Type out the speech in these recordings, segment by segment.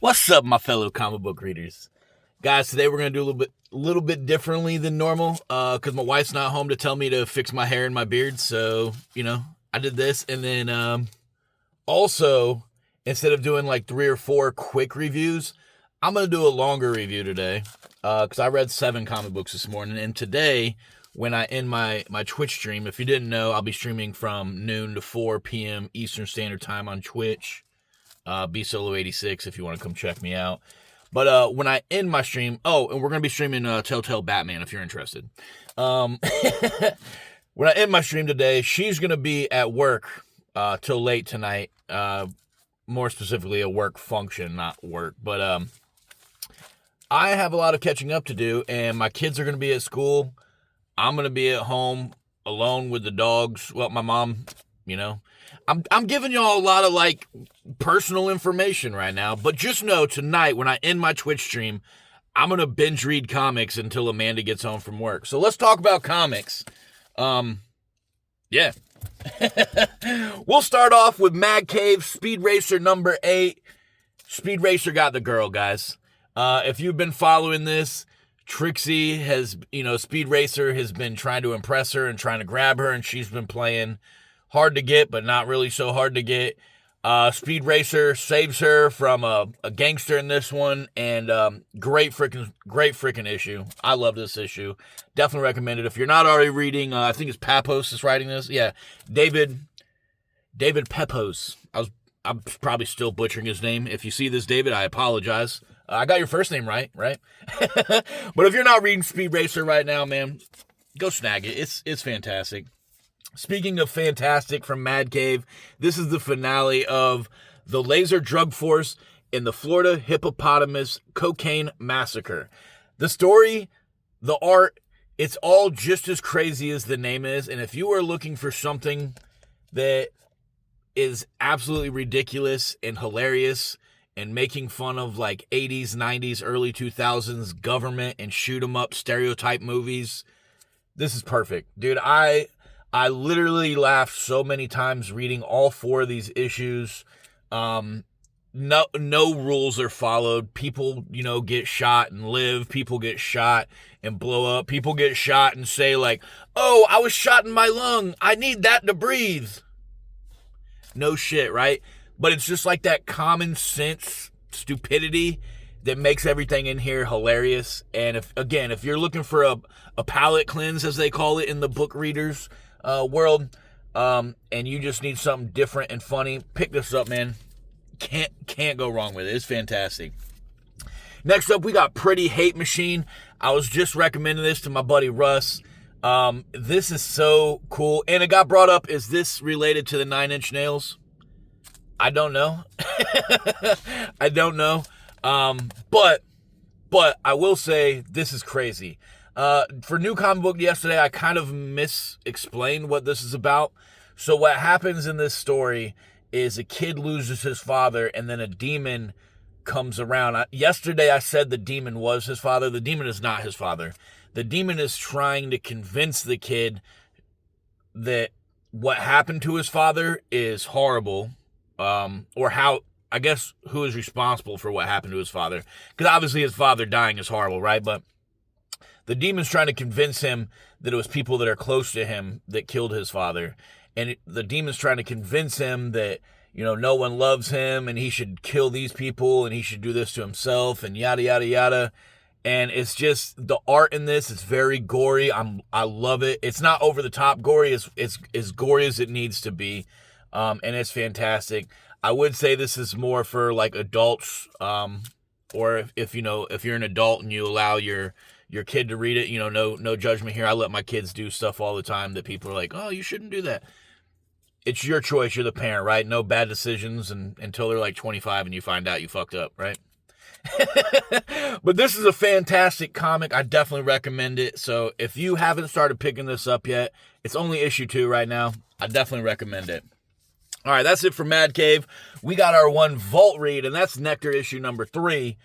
What's up, my fellow comic book readers? Guys, today we're going to do a little bit differently than normal because my wife's not home to tell me to fix my hair and my beard. So, I did this. And then also, instead of doing like 3 or 4 quick reviews, I'm going to do a longer review today because I read 7 comic books this morning. And today, when I end my Twitch stream, if you didn't know, I'll be streaming from noon to 4 p.m. Eastern Standard Time on Twitch. BSolo86 if you want to come check me out. But when I end my stream, and we're going to be streaming Telltale Batman if you're interested. When I end my stream today, she's going to be at work till late tonight. More specifically, a work function, not work. But I have a lot of catching up to do, and my kids are going to be at school. I'm going to be at home alone with the dogs. Well, my mom, I'm giving y'all a lot of like personal information right now, but just know tonight when I end my Twitch stream, I'm going to binge read comics until Amanda gets home from work. So let's talk about comics. Yeah. We'll start off with Mad Cave Speed Racer number 8. Speed Racer got the girl, guys. If you've been following this, Trixie has, Speed Racer has been trying to impress her and trying to grab her, and she's been playing hard to get, but not really so hard to get. Speed Racer saves her from a gangster in this one, and great freaking issue. I love this issue. Definitely recommend it. If you're not already reading, I think it's Papos is writing this. Yeah, David Pepos. I'm probably still butchering his name. If you see this, David, I apologize. I got your first name right? But if you're not reading Speed Racer right now, man, go snag it. It's fantastic. Speaking of fantastic from Mad Cave, this is the finale of the Laser Drug Force in the Florida Hippopotamus Cocaine Massacre. The story, the art, it's all just as crazy as the name is. And if you are looking for something that is absolutely ridiculous and hilarious and making fun of like 80s, 90s, early 2000s government and shoot 'em up stereotype movies, this is perfect. Dude, I literally laughed so many times reading all 4 of these issues. No rules are followed. People, get shot and live. People get shot and blow up. People get shot and say like, "Oh, I was shot in my lung. I need that to breathe." No shit, right? But it's just like that common sense stupidity that makes everything in here hilarious. And if you're looking for a palate cleanse, as they call it in the book readers world, and you just need something different and funny, pick this up, man. Can't go wrong with it. It's fantastic. Next up, we got Pretty Hate Machine. I was just recommending this to my buddy Russ. This is so cool, and it got brought up. Is this related to the 9 Inch Nails? I don't know. I don't know. But I will say this is crazy. For New Comic Book yesterday, I kind of explained what this is about. So what happens in this story is a kid loses his father, and then a demon comes around. Yesterday, I said the demon was his father. The demon is not his father. The demon is trying to convince the kid that what happened to his father is horrible, or who is responsible for what happened to his father. Because obviously his father dying is horrible, right? But the demon's trying to convince him that it was people that are close to him that killed his father. And the demon's trying to convince him that, no one loves him and he should kill these people and he should do this to himself and yada, yada, yada. And it's just, the art in this is very gory. I love it. It's not over the top gory. It's as gory as it needs to be. And it's fantastic. I would say this is more for like adults, or if you're an adult and you allow your kid to read it, no judgment here. I let my kids do stuff all the time that people are like, "Oh, you shouldn't do that." It's your choice. You're the parent, right? No bad decisions until they're like 25 and you find out you fucked up, right? But this is a fantastic comic. I definitely recommend it. So if you haven't started picking this up yet, it's only issue 2 right now. I definitely recommend it. All right, that's it for Mad Cave. We got our one vault read, and that's Nectar issue number 3.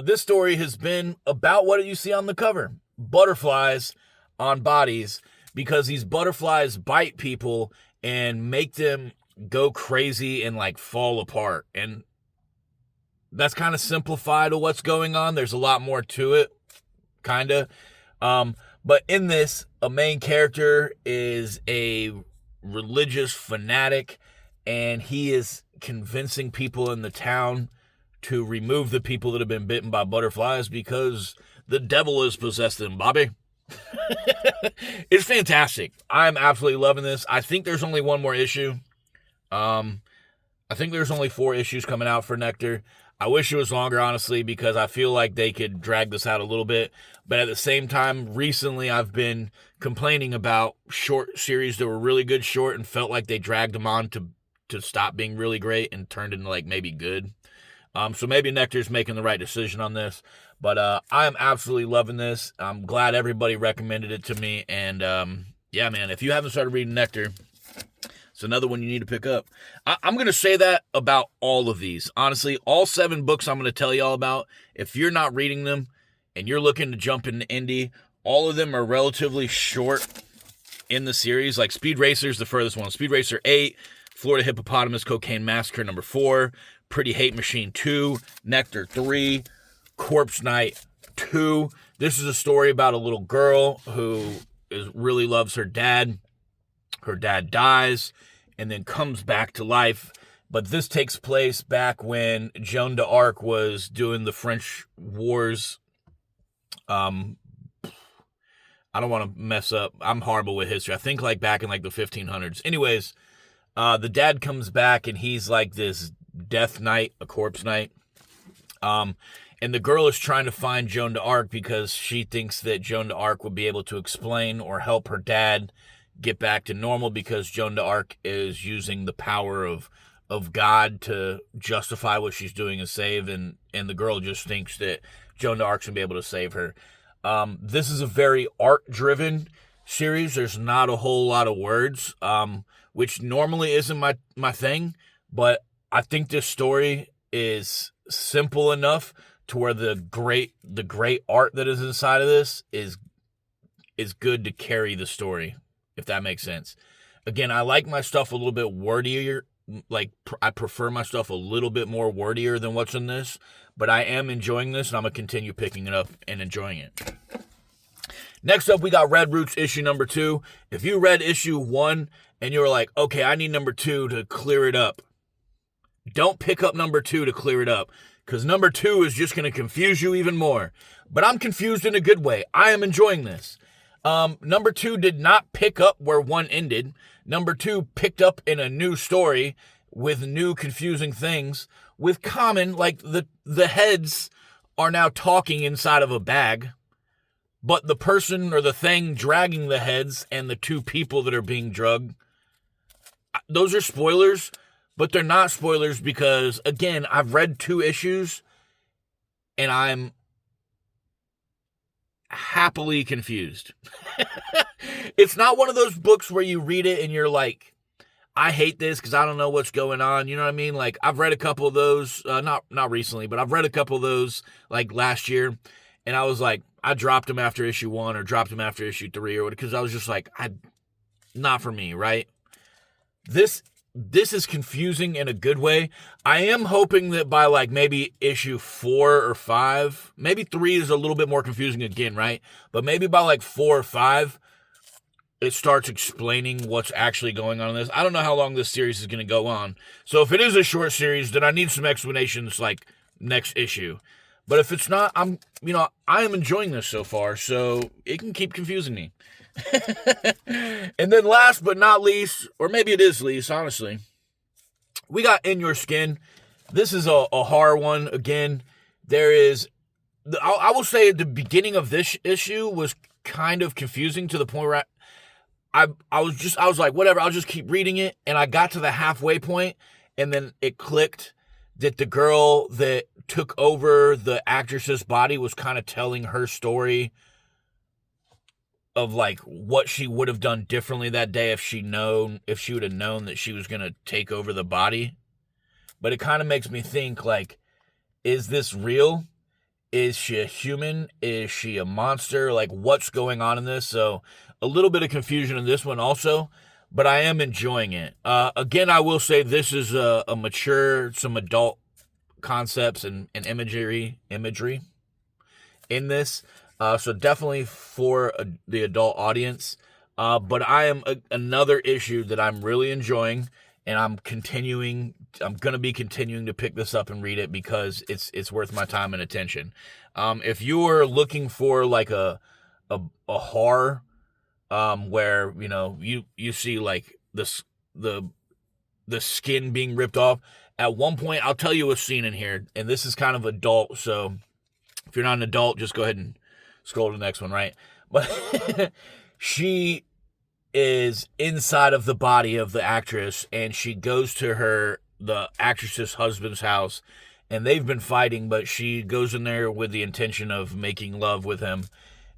This story has been about what you see on the cover. Butterflies on bodies, because these butterflies bite people and make them go crazy and like fall apart. And that's kind of simplified of what's going on. There's a lot more to it, kind of. But in this, a main character is a religious fanatic, and he is convincing people in the town to remove the people that have been bitten by butterflies because the devil has possessed them, Bobby. It's fantastic. I'm absolutely loving this. I think there's only one more issue. I think there's only 4 issues coming out for Nectar. I wish it was longer, honestly, because I feel like they could drag this out a little bit. But at the same time, recently I've been complaining about short series that were really good short and felt like they dragged them on to stop being really great and turned into like maybe good. So maybe Nectar's making the right decision on this. But I am absolutely loving this. I'm glad everybody recommended it to me. And yeah, man, if you haven't started reading Nectar, it's another one you need to pick up. I'm going to say that about all of these. Honestly, all 7 books I'm going to tell you all about, if you're not reading them and you're looking to jump into indie, all of them are relatively short in the series. Like Speed Racer is the furthest one. Speed Racer 8, Florida Hippopotamus Cocaine Massacre number 4, Pretty Hate Machine 2, Nectar 3, Corpse Night 2. This is a story about a little girl who really loves her dad. Her dad dies and then comes back to life. But this takes place back when Joan d'Arc was doing the French Wars. I don't want to mess up. I'm horrible with history. I think like back in like the 1500s. Anyways, the dad comes back and he's like this death knight, a corpse knight. And the girl is trying to find Joan d'Arc because she thinks that Joan d'Arc will be able to explain or help her dad get back to normal, because Joan d'Arc is using the power of God to justify what she's doing and save, and the girl just thinks that Joan d'Arc's going to be able to save her. This is a very art-driven series. There's not a whole lot of words, which normally isn't my thing, but I think this story is simple enough to where the great art that is inside of this is good to carry the story, if that makes sense. Again, I like my stuff a little bit wordier. Like, I prefer my stuff a little bit more wordier than what's in this, but I am enjoying this, and I'm going to continue picking it up and enjoying it. Next up, we got Red Roots issue number 2. If you read issue 1 and you were like, okay, I need number 2 to clear it up, don't pick up number 2 to clear it up, because number 2 is just going to confuse you even more. But I'm confused in a good way. I am enjoying this. Number 2 did not pick up where 1 ended. Number 2 picked up in a new story with new confusing things, with common, like the heads are now talking inside of a bag, but the person or the thing dragging the heads and the 2 people that are being drugged, those are spoilers, but they're not spoilers because, again, I've read 2 issues and I'm happily confused. It's not one of those books where you read it and you're like, I hate this because I don't know what's going on. You know what I mean? Like, I've read a couple of those, not recently, but I've read a couple of those like last year, and I was like, I dropped them after issue 1 or dropped them after issue 3 or because I was just like, not for me, right? This is confusing in a good way. I am hoping that by like maybe issue 4 or 5, maybe 3 is a little bit more confusing again, right? But maybe by like 4 or 5, it starts explaining what's actually going on in this. I don't know how long this series is going to go on. So if it is a short series, then I need some explanations like next issue. But if it's not, I am enjoying this so far, so it can keep confusing me. And then last but not least, or maybe it is least, honestly, we got In Your Skin. This is a horror one. Again, I will say the beginning of this issue was kind of confusing to the point where I was like, whatever, I'll just keep reading it. And I got to the halfway point, and then it clicked that the girl that took over the actress's body was kind of telling her story of like what she would have done differently that day if she would have known that she was going to take over the body. But it kind of makes me think, like, is this real? Is she a human? Is she a monster? Like, what's going on in this? So a little bit of confusion in this one also, but I am enjoying it. Again, I will say this is a mature, some adult concepts and imagery in this. So definitely for the adult audience. But I am another issue that I'm really enjoying, and I'm going to be continuing to pick this up and read it because it's worth my time and attention. If you are looking for like a horror, where, you know, you see like the skin being ripped off. At one point, I'll tell you a scene in here, and this is kind of adult, so if you're not an adult, just go ahead and scroll to the next one, right? But she is inside of the body of the actress, and she goes to the actress's husband's house, and they've been fighting, but she goes in there with the intention of making love with him.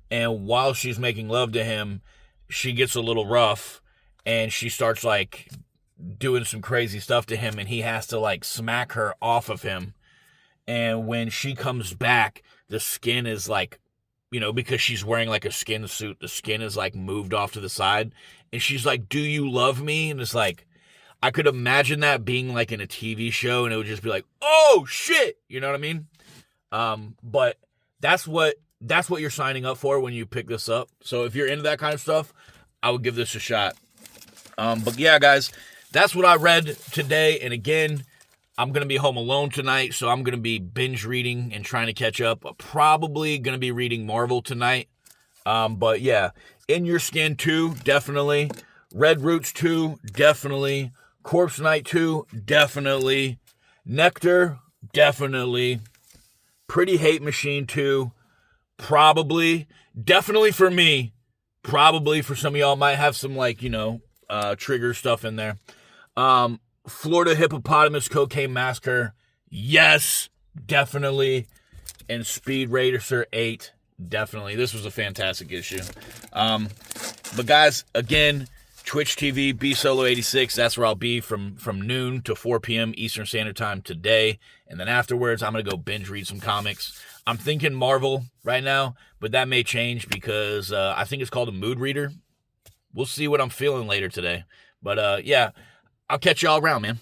And while she's making love to him, she gets a little rough, and she starts like doing some crazy stuff to him, and he has to like smack her off of him. And when she comes back, the skin is like, you know, because she's wearing like a skin suit, the skin is like moved off to the side, and she's like, "Do you love me?" And it's like, I could imagine that being like in a TV show, and it would just be like, "Oh shit," you know what I mean? But that's what you're signing up for when you pick this up. So if you're into that kind of stuff, I would give this a shot. But yeah, guys, that's what I read today. And again, I'm going to be home alone tonight, so I'm going to be binge reading and trying to catch up. Probably going to be reading Marvel tonight. But yeah, In Your Skin 2, definitely. Red Roots 2, definitely. Corpse Night 2, definitely. Nectar, definitely. Pretty Hate Machine 2, probably. Definitely for me. Probably for some of y'all. Might have some, like, you know, trigger stuff in there. Florida Hippopotamus Cocaine Massacre, yes, definitely. And Speed Racer 8, definitely. This was a fantastic issue. But guys, again, Twitch TV, BSolo86, that's where I'll be from noon to 4 p.m. Eastern Standard Time today. And then afterwards, I'm going to go binge read some comics. I'm thinking Marvel right now, but that may change because I think it's called a mood reader. We'll see what I'm feeling later today. But yeah, I'll catch y'all around, man.